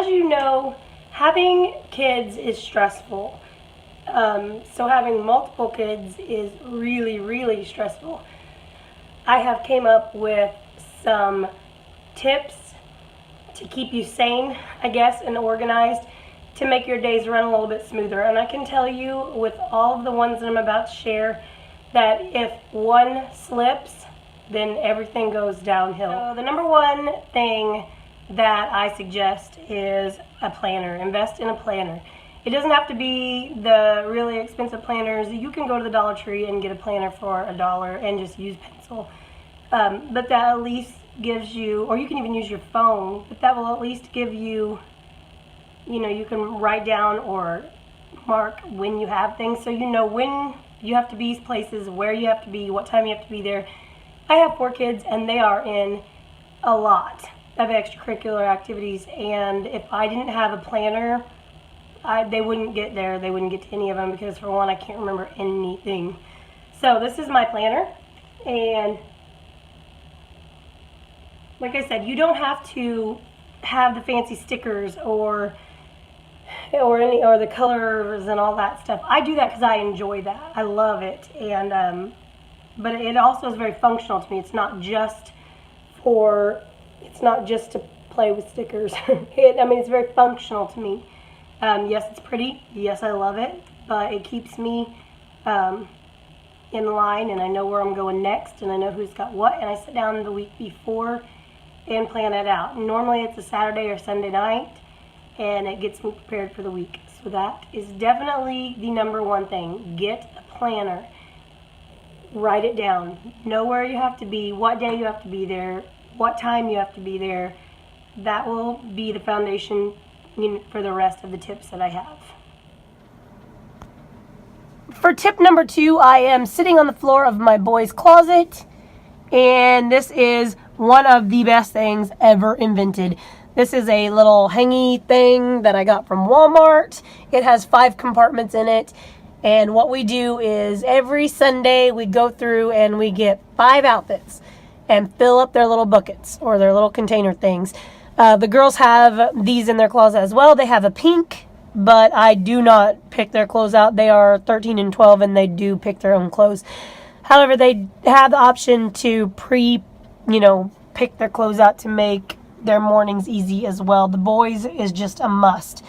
you know, having kids is stressful. So having multiple kids is really, really stressful. I have came up with some tips to keep you sane, I guess, and organized, to make your days run a little bit smoother. And I can tell you with all of the ones that I'm about to share that if one slips, then everything goes downhill. So the number one thing that I suggest is a planner. Invest in a planner. It doesn't have to be the really expensive planners. You can go to the Dollar Tree and get a planner for $1 and just use pencil. But that at least gives you, or you can even use your phone, but that will at least give you, you can write down or mark when you have things, so you know when you have to be places, where you have to be, what time you have to be there. I have 4 kids and they are in a lot of extracurricular activities, and if I didn't have a planner, they wouldn't get there. They wouldn't get to any of them because, for one, I can't remember anything. So this is my planner, and like I said, you don't have to have the fancy stickers or the colors and all that stuff. I do that because I enjoy that. I love it, and but it also is very functional to me. It's not just to play with stickers. It's very functional to me. Yes, it's pretty. Yes, I love it, but it keeps me in line, and I know where I'm going next, and I know who's got what, and I sit down the week before and plan it out. Normally it's a Saturday or Sunday night, and it gets me prepared for the week. So that is definitely the number one thing. Get a planner. Write it down. Know where you have to be, what day you have to be there, what time you have to be there. That will be the foundation for the rest of the tips that I have. For tip number 2, I am sitting on the floor of my boys' closet, and this is one of the best things ever invented. This is a little hangy thing that I got from Walmart. It has 5 compartments in it, and what we do is every Sunday we go through and we get 5 outfits and fill up their little buckets or their little container things. The girls have these in their closet as well. They have a pink, but I do not pick their clothes out. They are 13 and 12, and they do pick their own clothes. However, they have the option to pick their clothes out to make their mornings easy as well. The boys is just a must.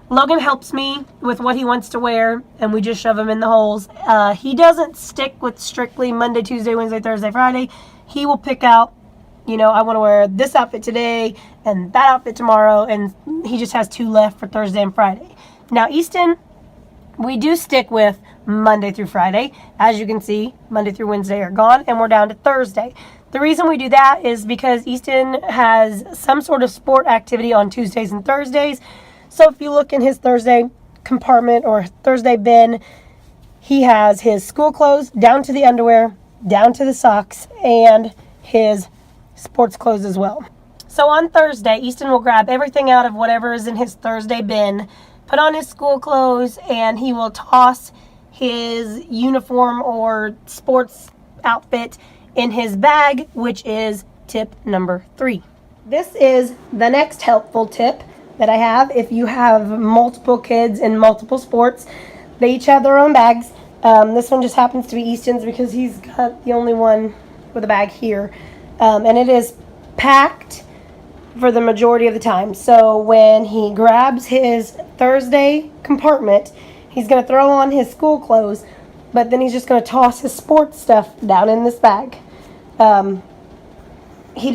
Logan helps me with what he wants to wear, and we just shove him in the holes. He doesn't stick with strictly Monday, Tuesday, Wednesday, Thursday, Friday. He will pick out, I want to wear this outfit today and that outfit tomorrow, and he just has 2 left for Thursday and Friday. Now, Easton, we do stick with Monday through Friday. As you can see, Monday through Wednesday are gone, and we're down to Thursday. The reason we do that is because Easton has some sort of sport activity on Tuesdays and Thursdays. So if you look in his Thursday compartment or Thursday bin, he has his school clothes down to the underwear, down to the socks, and his sports clothes as well. So on Thursday, Easton will grab everything out of whatever is in his Thursday bin, put on his school clothes, and he will toss his uniform or sports outfit in his bag, which is tip number 3. This is the next helpful tip that I have. If you have multiple kids in multiple sports, they each have their own bags. This one just happens to be Easton's because he's got the only one with a bag here. And it is packed for the majority of the time. So when he grabs his Thursday compartment, he's going to throw on his school clothes, but then he's just going to toss his sports stuff down in this bag. He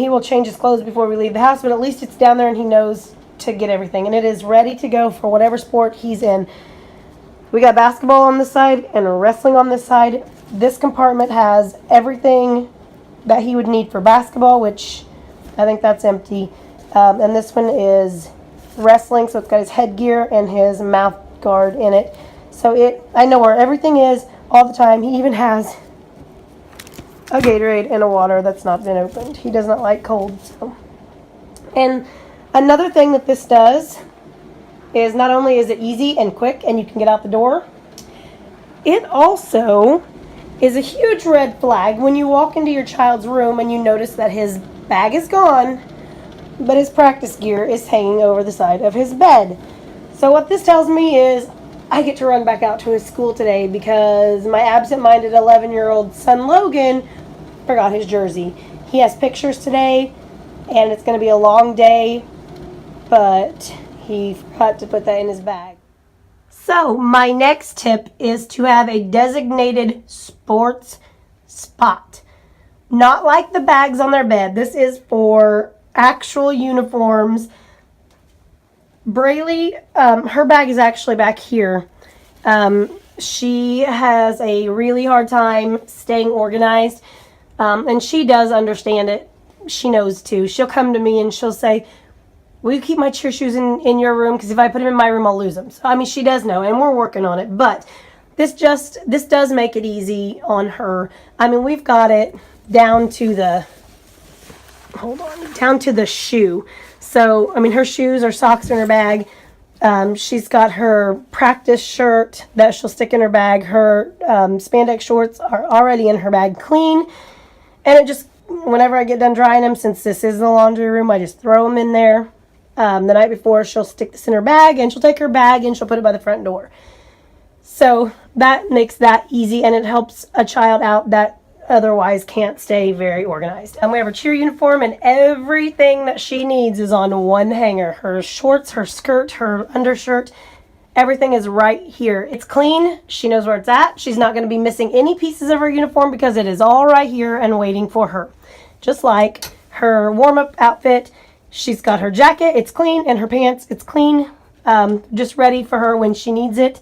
will change his clothes before we leave the house, but at least it's down there and he knows to get everything. And it is ready to go for whatever sport he's in. We got basketball on this side and wrestling on this side. This compartment has everything that he would need for basketball, which I think that's empty. And this one is wrestling, so it's got his headgear and his mouth guard in it. So I know where everything is all the time. He even has a Gatorade and a water that's not been opened. He does not like cold. So. And another thing that this does is not only is it easy and quick and you can get out the door, it also is a huge red flag when you walk into your child's room and you notice that his bag is gone, but his practice gear is hanging over the side of his bed. So what this tells me is I get to run back out to his school today because my absent-minded 11-year-old son Logan forgot his jersey. He has pictures today, and it's going to be a long day, but he forgot to put that in his bag. So my next tip is to have a designated sports spot. Not like the bags on their bed. This is for actual uniforms. Braylee, her bag is actually back here. She has a really hard time staying organized, and she does understand it. She knows too. She'll come to me and she'll say, will you keep my cheer shoes in your room? Because if I put them in my room, I'll lose them. So, I mean, she does know, and we're working on it. But this does make it easy on her. I mean, we've got it down to the, down to the shoe. So, I mean, her shoes or socks in her bag. She's got her practice shirt that she'll stick in her bag. Her spandex shorts are already in her bag clean. And it just, whenever I get done drying them, since this is the laundry room, I just throw them in there. The night before, she'll stick this in her bag, and she'll take her bag and she'll put it by the front door. So that makes that easy, and it helps a child out that otherwise can't stay very organized. And we have her cheer uniform, and everything that she needs is on one hanger. Her shorts, her skirt, her undershirt, everything is right here. It's clean. She knows where it's at. She's not going to be missing any pieces of her uniform because it is all right here and waiting for her. Just like her warm-up outfit, she's got her jacket, it's clean, and her pants, it's clean, just ready for her when she needs it.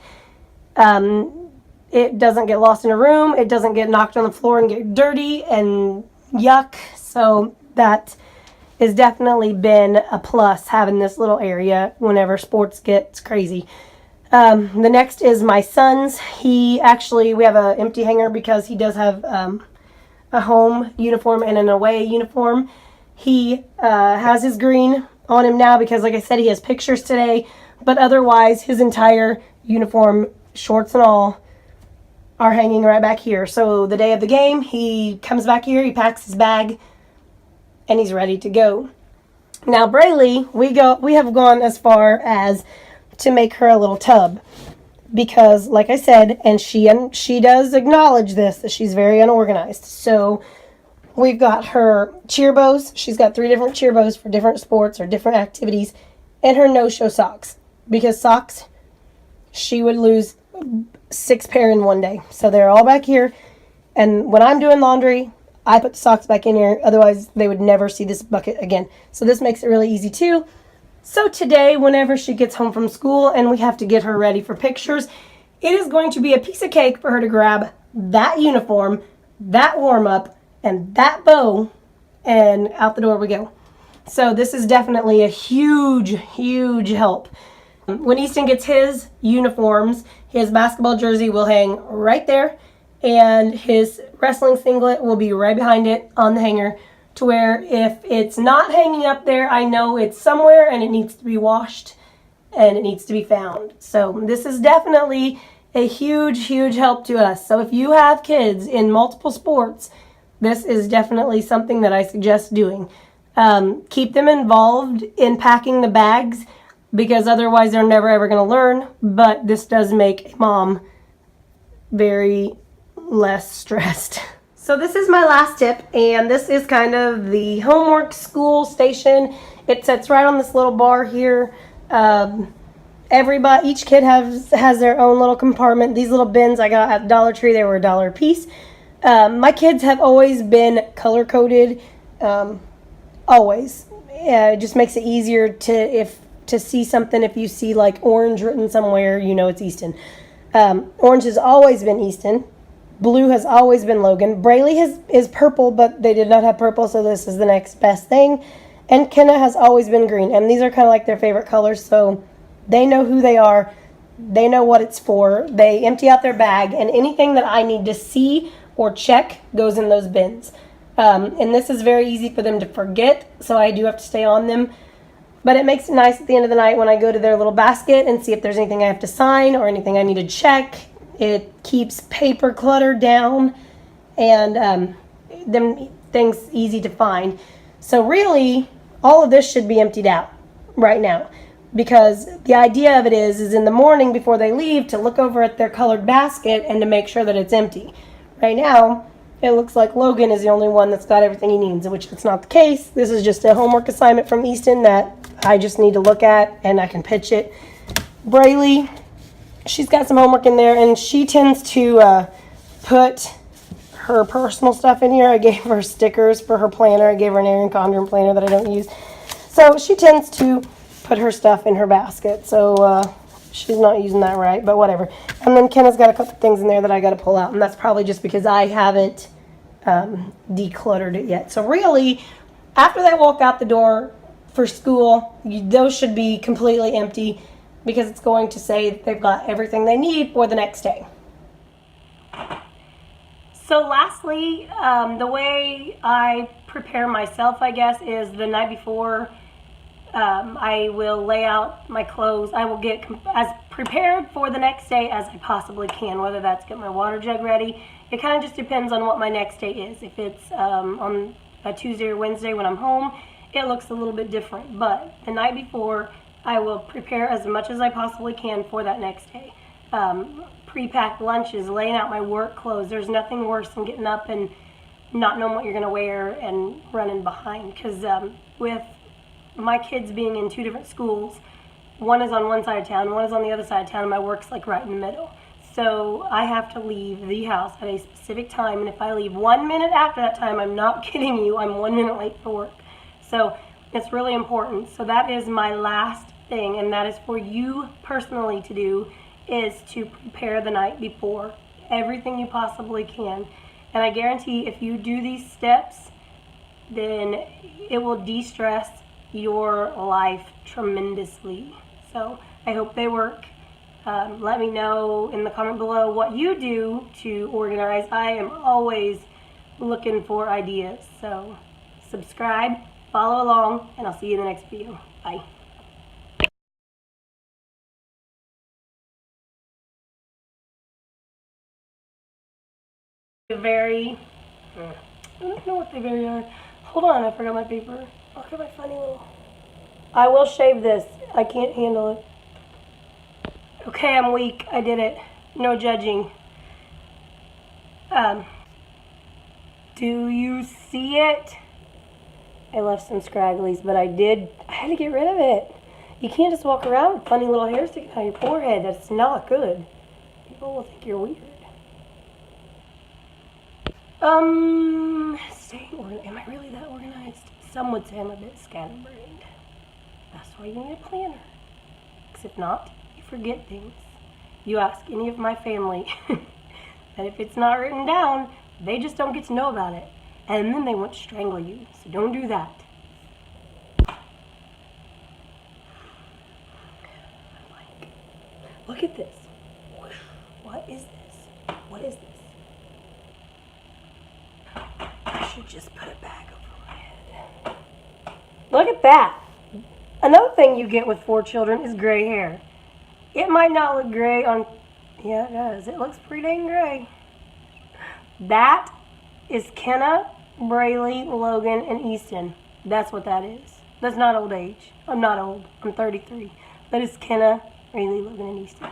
It doesn't get lost in a room. It doesn't get knocked on the floor and get dirty and yuck. So that has definitely been a plus, having this little area whenever sports gets crazy. The next is my son's. We have an empty hanger because he does have a home uniform and an away uniform. He has his green on him now because, like I said, he has pictures today. But otherwise, his entire uniform, shorts and all, are hanging right back here. So the day of the game, he comes back here, he packs his bag, and he's ready to go. Now, Braylee, we have gone as far as to make her a little tub. Because, like I said, and she does acknowledge this, that she's very unorganized. So we've got her cheer bows. She's got 3 different cheer bows for different sports or different activities. And her no-show socks. Because socks, she would lose 6 pair in one day. So they're all back here. And when I'm doing laundry, I put the socks back in here. Otherwise, they would never see this bucket again. So this makes it really easy too. So today, whenever she gets home from school and we have to get her ready for pictures, it is going to be a piece of cake for her to grab that uniform, that warm-up, and that bow, and out the door we go. So this is definitely a huge, huge help. When Easton gets his uniforms, his basketball jersey will hang right there, and his wrestling singlet will be right behind it on the hanger, to where if it's not hanging up there, I know it's somewhere and it needs to be washed and it needs to be found. So this is definitely a huge, huge help to us. So if you have kids in multiple sports, this is definitely something that I suggest doing. Keep them involved in packing the bags, because otherwise they're never ever going to learn. But this does make a mom very less stressed. So this is my last tip, and this is kind of the homework school station. It sits right on this little bar here. Each kid has their own little compartment. These little bins I got at Dollar Tree, they were $1 a piece. My kids have always been color-coded, always. It just makes it easier to see something. If you see like orange written somewhere, you know it's Easton. Orange has always been Easton. Blue has always been Logan. Braylee is purple, but they did not have purple, so this is the next best thing. And Kenna has always been green, and these are kind of like their favorite colors, so they know who they are. They know what it's for. They empty out their bag, and anything that I need to see or check goes in those bins. And this is very easy for them to forget, so I do have to stay on them. But it makes it nice at the end of the night when I go to their little basket and see if there's anything I have to sign or anything I need to check. It keeps paper clutter down, and them things easy to find. So really, all of this should be emptied out right now. Because the idea of it is in the morning before they leave to look over at their colored basket and to make sure that it's empty. Right now, it looks like Logan is the only one that's got everything he needs, which it's not the case. This is just a homework assignment from Easton that I just need to look at and I can pitch it. Braylee, she's got some homework in there, and she tends to put her personal stuff in here. I gave her stickers for her planner. I gave her an Erin Condren planner that I don't use. So she tends to put her stuff in her basket. So she's not using that right, but whatever. And then Kenna's got a couple things in there that I got to pull out, and that's probably just because I haven't decluttered it yet. So really, after they walk out the door for school, those should be completely empty because it's going to say that they've got everything they need for the next day. So lastly, the way I prepare myself, I guess, is the night before I will lay out my clothes. I will get as prepared for the next day as I possibly can, whether that's get my water jug ready. It kind of just depends on what my next day is. If it's on a Tuesday or Wednesday when I'm home, it looks a little bit different. But the night before, I will prepare as much as I possibly can for that next day. Pre-packed lunches, laying out my work clothes. There's nothing worse than getting up and not knowing what you're going to wear and running behind. Because with my kids being in two different schools, one is on one side of town, one is on the other side of town, and my work's like right in the middle. So I have to leave the house at a specific time, and if I leave 1 minute after that time, I'm not kidding you, I'm 1 minute late for work. So it's really important. So that is my last thing, and that is for you personally to do, is to prepare the night before everything you possibly can. And I guarantee if you do these steps, then it will de-stress your life tremendously. So I hope they work. Let me know in the comment below what you do to organize. I am always looking for ideas. So subscribe, follow along, and I'll see you in the next video. Bye. I don't know what they very are. Hold on, I forgot my paper. Look at my funny little. I will shave this. I can't handle it. Okay, I'm weak. I did it. No judging. Do you see it? I left some scragglies, but I had to get rid of it. You can't just walk around with funny little hair sticking out your forehead. That's not good. People will think you're weird. Staying organized. Am I really that organized? Some would say I'm a bit scatterbrained. That's why you need a planner. Because if not, you forget things. You ask any of my family that if it's not written down, they just don't get to know about it. And then they want to strangle you. So don't do that. Look at this. What is this? What is this? I should just put it back over my head. Look at that. Another thing you get with 4 children is gray hair. It might not look gray on... Yeah, it does. It looks pretty dang gray. That is Kenna, Braylee, Logan, and Easton. That's what that is. That's not old age. I'm not old. I'm 33. That is Kenna, Braylee, Logan, and Easton.